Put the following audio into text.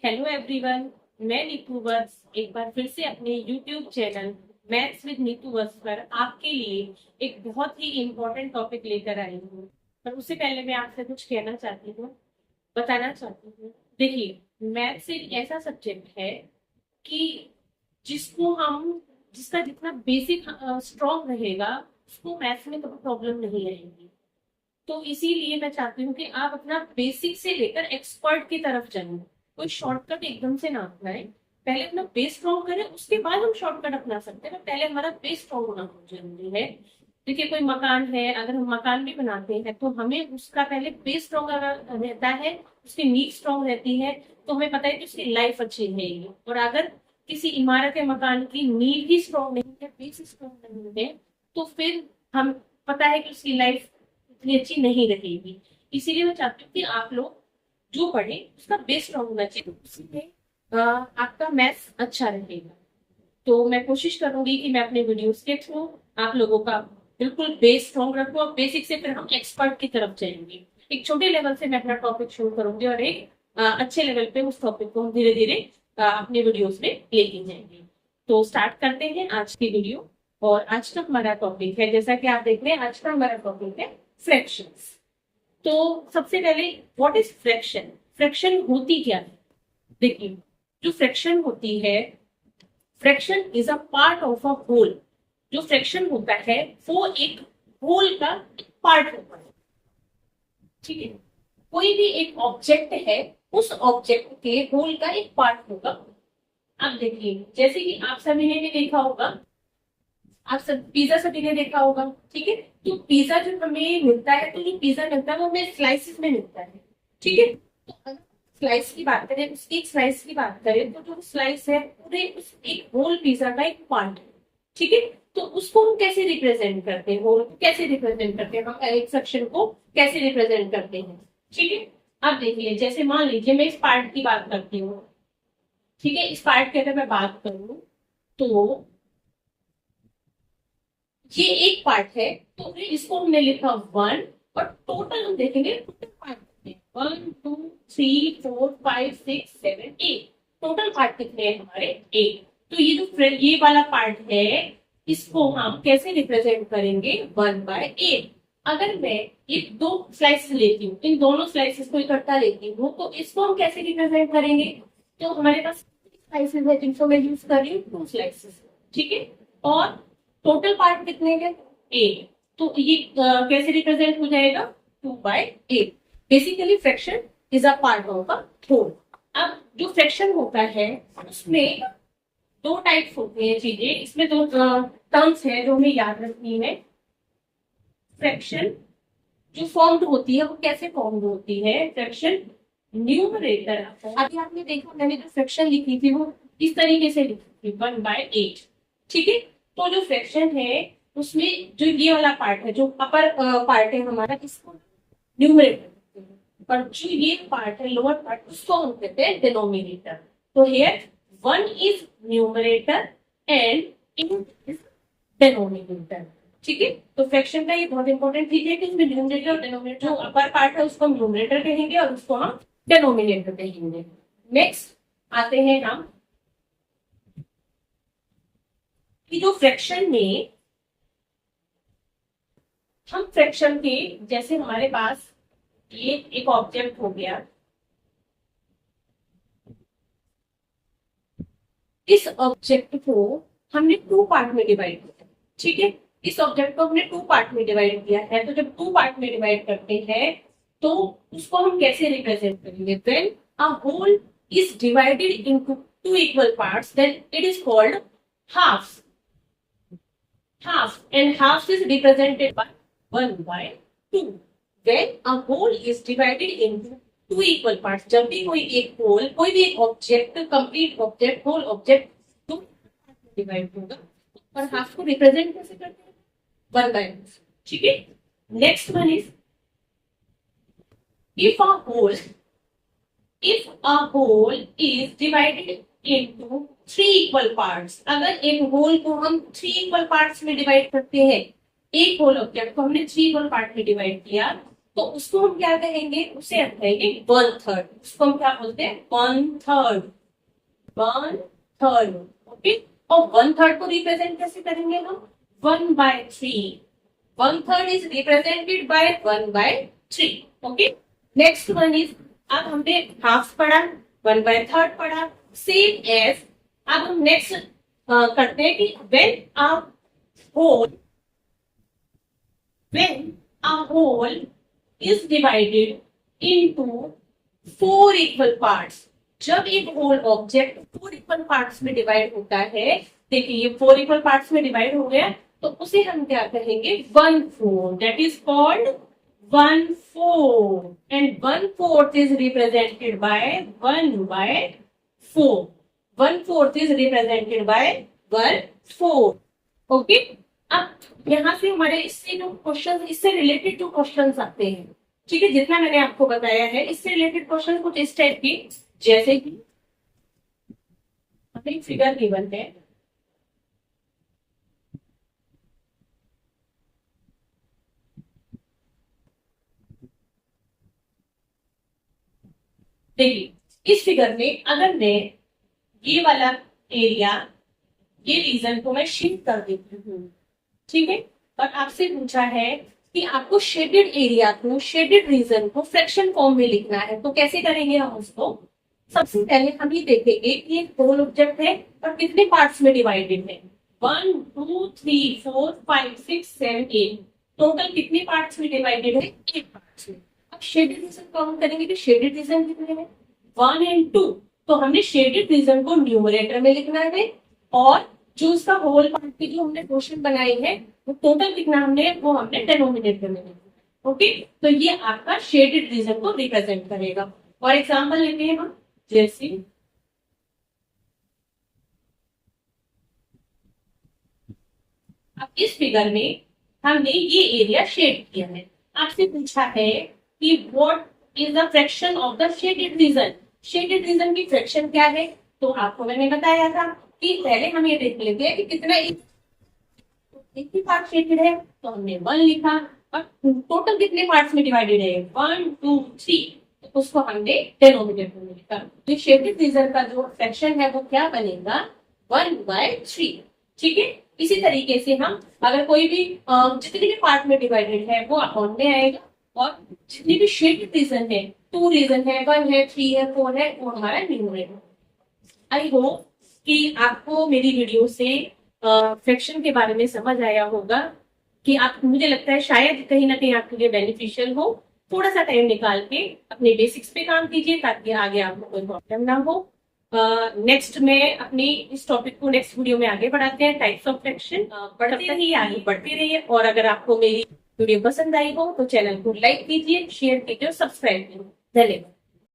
Hello everyone. मैं नीतू वत्स एक बार फिर से अपने YouTube channel maths with Neetu Vats पर आपके लिए एक बहुत ही इम्पोर्टेंट टॉपिक लेकर आई हूँ। पर उससे पहले मैं आपसे कुछ कहना चाहती हूँ, बताना चाहती हूँ। देखिए, मैथ्स एक ऐसा सब्जेक्ट है कि जिसको हम जिसका जितना बेसिक स्ट्रॉन्ग रहेगा उसको मैथ्स में कभी प्रॉब्लम नहीं रहेगी। तो इसीलिए मैं चाहती हूँ कि आप अपना बेसिक से लेकर एक्सपर्ट की तरफ चलें। कोई शॉर्टकट एकदम से ना अपनाएं। पहले अपना बेस स्ट्रॉन्ग करें, उसके बाद हम शॉर्टकट अपना सकते हैं, पर पहले हमारा बेस स्ट्रॉन्ग होना बहुत जरूरी है। देखिए, कोई मकान है, अगर हम मकान भी बनाते हैं तो हमें उसका पहले बेस स्ट्रॉन्ग रहता है, उसकी नींव स्ट्रॉन्ग रहती है, तो हमें पता है कि उसकी लाइफ अच्छी रहेगी। और अगर किसी इमारत या मकान की नींव ही स्ट्रॉन्ग नहीं है, बेस स्ट्रॉन्ग नहीं है, तो फिर हम पता है कि उसकी लाइफ इतनी अच्छी नहीं रहेगी। इसीलिए मैं चाहती हूँ कि आप लोग जो पढ़े उसका बेस स्ट्रॉन्ग होना चाहिए, तो उसमें आपका मैथ्स अच्छा रहेगा। तो मैं कोशिश करूंगी कि मैं अपने वीडियोस के थ्रू आप लोगों का बिल्कुल बेस स्ट्रॉन्ग रखूँ, और बेसिक से फिर हम एक्सपर्ट की तरफ जाएंगे। एक छोटे लेवल से मैं अपना टॉपिक शुरू करूंगी और एक अच्छे लेवल पे उस टॉपिक को हम धीरे धीरे अपने वीडियोस में लेके जाएंगे। तो स्टार्ट करते हैं आज की वीडियो। और आज का हमारा टॉपिक है, जैसा कि आप देख रहे हैं, आज का हमारा टॉपिक है फ्रैक्शंस। तो सबसे पहले, व्हाट इज फ्रैक्शन? फ्रैक्शन होती क्या है? देखिए, जो फ्रैक्शन होती है, fraction is a part of a whole. जो फ्रैक्शन होता है वो एक होल का पार्ट होता है। ठीक है, कोई भी एक ऑब्जेक्ट है, उस ऑब्जेक्ट के होल का एक पार्ट होगा। अब देखिए, जैसे कि आप सभी ने भी देखा होगा, आप सब पिज्जा सभी ने देखा होगा। ठीक है, तो पिज्जा जो हमें मिलता है, तो जो पिज्जा मिलता है वो हमें स्लाइसिस में मिलता है। ठीक है, तो अगर स्लाइस की बात करें, उसकी एक स्लाइस की बात करें, तो जो स्लाइस है पूरे उस एक होल पिज्जा का एक पार्ट है। ठीक है, तो उसको हम कैसे रिप्रेजेंट करते हैं, होल को कैसे रिप्रेजेंट करते हैं, हम एक सेक्शन को कैसे रिप्रेजेंट करते हैं। ठीक है, अब देखिए, जैसे मान लीजिए मैं इस पार्ट की बात करती हूँ। ठीक है, इस पार्ट की अगर मैं बात करूँ, तो ये एक पार्ट है, तो फिर इसको हमने लिखा वन। और टोटल हम देखेंगे, टोटल पार्ट कितने हैं, 1 2 3 4 5 6 7 8। टोटल पार्ट कितने हैं हमारे? 8। तो ये जो ये वाला पार्ट है, इसको हम कैसे रिप्रेजेंट करेंगे? 1/8। अगर मैं ये दो स्लाइसेस लेती हूँ, इन दोनों स्लाइसेस को इकट्ठा लेती हूँ, तो इसको हम कैसे रिप्रेजेंट करेंगे? तो हमारे पास स्लाइसेस है जिनको मैं यूज कर रही हूँ, 2 स्लाइसेस। ठीक है, और टोटल पार्ट कितने हैं? 8। तो ये कैसे रिप्रेजेंट हो जाएगा? 2/8। Basically fraction is a part of a whole. अब जो फ्रैक्शन होता है उसमें दो टाइप्स होते हैं चीजें, इसमें दो टर्म्स है जो हमें याद रखनी है। फ्रैक्शन जो फॉर्म्ड होती है वो कैसे फॉर्म्ड होती है? फ्रैक्शन न्यूमरेटर, अभी आपने देखा मैंने जो फ्रैक्शन लिखी थी वो इस तरीके से लिखी थी, 1/8। ठीक है, तो जो फ्रैक्शन है उसमें जो ये वाला पार्ट है, जो अपर पार्ट है हमारा, इसको न्यूमरेटर कहते हैं, पर जो ये पार्ट है, लोअर पार्ट, उसको हम कहते हैं डिनोमिनेटर। तो here 1 is numerator and 8 is denominator. ठीक है, तो फ्रैक्शन का ये बहुत इंपॉर्टेंट चीज है कि इसमें न्यूमरेटर और डिनोमिनेटर, जो अपर पार्ट है उसको हम न्यूमरेटर कहेंगे और उसको हम डिनोमिनेटर कहेंगे। नेक्स्ट आते हैं हम कि जो फ्रैक्शन में, हम फ्रैक्शन के, जैसे हमारे पास ये एक ऑब्जेक्ट हो गया, इस ऑब्जेक्ट को हमने 2 पार्ट में डिवाइड किया। ठीक है, इस ऑब्जेक्ट को हमने 2 पार्ट में डिवाइड किया है, तो जब 2 पार्ट में डिवाइड करते हैं तो उसको हम कैसे रिप्रेजेंट करेंगे? When a whole is divided into 2 equal parts, then it is called halves. Half, and half is represented by 1/2. When a whole is divided into 2 equal parts, जब भी कोई एक होल, कोई भी एक object, complete object, whole object 2 divide होगा, और half को रिप्रेजेंट कैसे करते हैं? 1/2। ठीक है, next one is, if a whole if a whole is divided into 3 equal parts, अगर एक होल को हम 3 equal parts में डिवाइड करते हैं, एक होल ऑब्जेक्ट को हमने 3 equal पार्ट में डिवाइड किया, तो उसको हम क्या कहेंगे, उसे हम कहेंगे 1/3। उसको हम क्या बोलते हैं, 1/3, 1/3। ओके, और 1/3 को रिप्रेजेंट कैसे करेंगे हम, 1/3। 1/3 is represented by 1/3। Okay, next one is, अब हमने हाफ पढ़ा, 1/3 पढ़ा, सेम एज। अब हम नेक्स्ट करते हैं कि whole when a whole is divided into 4 equal parts। जब एक होल ऑब्जेक्ट 4 इक्वल पार्ट्स में डिवाइड होता है, देखिए ये 4 इक्वल पार्ट्स में डिवाइड हो गया, तो उसे हम क्या कहेंगे, 1/4। That is called 1/4, and 1/4 is represented by 1/4। 1/4 is represented by 1/4। Okay, अब यहाँ से हमारे इससे जो क्वेश्चन, इससे रिलेटेड जो क्वेश्चन आते हैं, ठीक है, जितना मैंने आपको बताया है, इससे रिलेटेड क्वेश्चन कुछ इस टाइप की, जैसे कि अपनी फिगर गिवन है, देखिए इस फिगर में अगर मैं ये वाला एरिया, ये रीजन को मैं शिफ्ट कर देती हूँ, ठीक है, और आपसे पूछा है कि आपको शेडेड एरिया को, शेडेड रीजन को फ्रैक्शन फॉर्म में लिखना है, तो कैसे करेंगे हम उसको। सबसे पहले हम ये देखेंगे कि एक होल ऑब्जेक्ट है और कितने पार्ट्स में डिवाइडेड है, 1 2 3 4 5 6 7 8, टोटल कितने पार्ट्स में डिवाइडेड है, 8 पार्ट्स में। अब शेडेड रीजन काउंट करेंगे कि शेडेड रीजन कितने हैं, 1 और 2, तो हमने शेडेड रीजन को न्यूमरेटर में लिखना है, और जो उसका होल पार्ट की जो हमने क्वेश्चन बनाई है, वो टोटल कितना हमने, वो हमने डिनोमिनेटर में लिखा। ओके, तो ये आपका शेडेड रीजन को रिप्रेजेंट करेगा। और एग्जांपल लेते हैं हम, जैसे अब इस फिगर में हमने ये एरिया शेड किया है, आपसे पूछा है कि what is the fraction of the shaded region. Shaded region की फ्रैक्शन क्या है, तो आपको मैंने बताया था कि पहले हम ये देख लेते हैं कि कितना एक ही पार्ट शेडेड है, तो हमने 1 लिखा, और टोटल कितने पार्ट्स में डिवाइडेड है, 1 2 3, तो उसको हमने डिनोमिनेटर में लिखा। तो शेडेड रीजन का जो फ्रैक्शन है वो क्या बनेगा, 1/3। ठीक है, इसी तरीके से हम अगर कोई भी जितने भी पार्ट में डिवाइडेड है वो अकाउंट में आएगा, और जितनी भी शेडेड रीजन है, 2 रीजन है, 1 है, 3 है, 4 है, वो हमारा न्यूमरेटर। आई होप कि आपको मेरी वीडियो से फ्रैक्शन के बारे में समझ आया होगा, कि आप, मुझे लगता है शायद कहीं ना कहीं आपके लिए बेनिफिशियल हो। थोड़ा सा टाइम निकाल के अपने बेसिक्स पे काम कीजिए, ताकि आगे आपको कोई प्रॉब्लम ना हो। नेक्स्ट में अपनी इस टॉपिक को नेक्स्ट वीडियो में आगे बढ़ाते हैं, टाइप्स ऑफ फ्रैक्शन। पढ़ते रहिए, आगे बढ़ते रहिए, और अगर आपको मेरी वीडियो पसंद आई हो तो चैनल को लाइक कीजिए, शेयर कीजिए और सब्सक्राइब कीजिए। धन्यवाद।